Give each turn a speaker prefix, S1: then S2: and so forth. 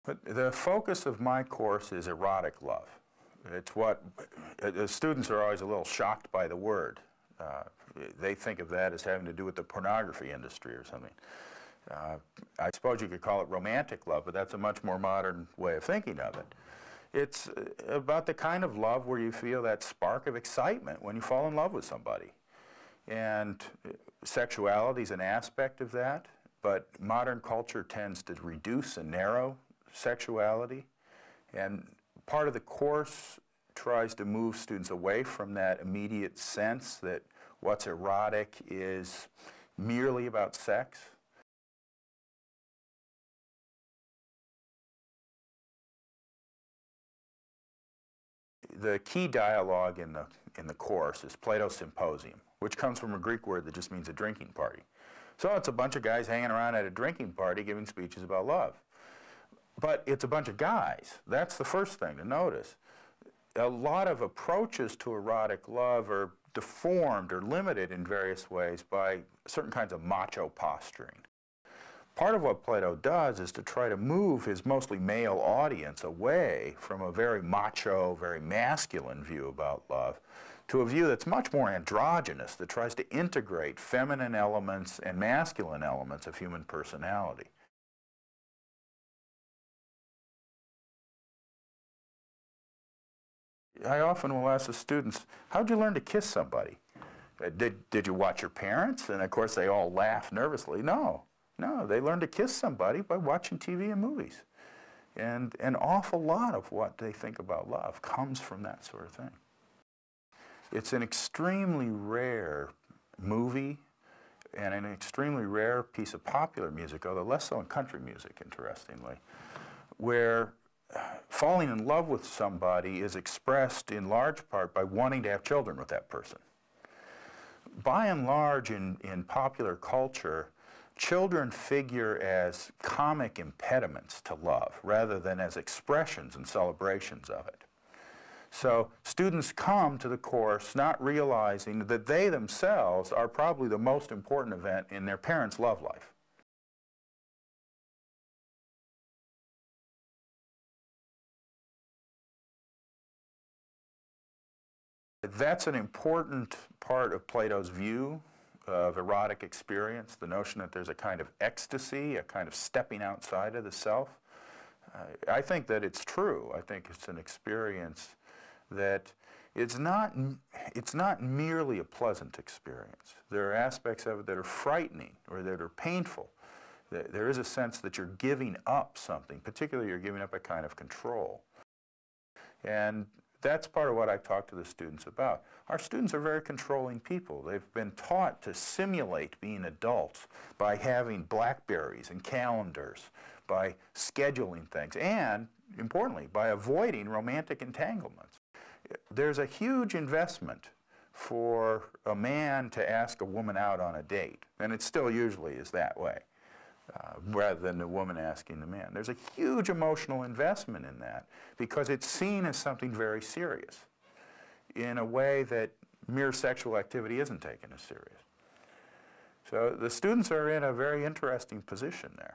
S1: But the focus of my course is erotic love. It's what the students are always a little shocked by the word. They think of that as having to do with the pornography industry or something. I suppose you could call it romantic love, but that's a much more modern way of thinking of it. It's about the kind of love where you feel that spark of excitement when you fall in love with somebody. And sexuality is an aspect of that, but modern culture tends to reduce and narrow sexuality. And part of the course tries to move students away from that immediate sense that what's erotic is merely about sex. The key dialogue in the course is Plato's symposium, which comes from a Greek word that just means a drinking party. So it's a bunch of guys hanging around at a drinking party giving speeches about love. But it's a bunch of guys. That's the first thing to notice. A lot of approaches to erotic love are deformed or limited in various ways by certain kinds of macho posturing. Part of what Plato does is to try to move his mostly male audience away from a very macho, very masculine view about love to a view that's much more androgynous, that tries to integrate feminine elements and masculine elements of human personality. I often will ask the students, how'd you learn to kiss somebody? Did you watch your parents? And of course they all laugh nervously. No, they learn to kiss somebody by watching TV and movies. And an awful lot of what they think about love comes from that sort of thing. It's an extremely rare movie and an extremely rare piece of popular music, although less so in country music, interestingly, where falling in love with somebody is expressed in large part by wanting to have children with that person. By and large, in popular culture, children figure as comic impediments to love rather than as expressions and celebrations of it. So students come to the course not realizing that they themselves are probably the most important event in their parents' love life. That's an important part of Plato's view of erotic experience, the notion that there's a kind of ecstasy, a kind of stepping outside of the self. I think that it's true. I think it's an experience that it's not merely a pleasant experience. There are aspects of it that are frightening or that are painful. There is a sense that you're giving up something, particularly you're giving up a kind of control. And that's part of what I talk to the students about. Our students are very controlling people. They've been taught to simulate being adults by having BlackBerries and calendars, by scheduling things, and, importantly, by avoiding romantic entanglements. There's a huge investment for a man to ask a woman out on a date, and it still usually is that way. Rather than the woman asking the man. There's a huge emotional investment in that because it's seen as something very serious in a way that mere sexual activity isn't taken as serious. So the students are in a very interesting position there.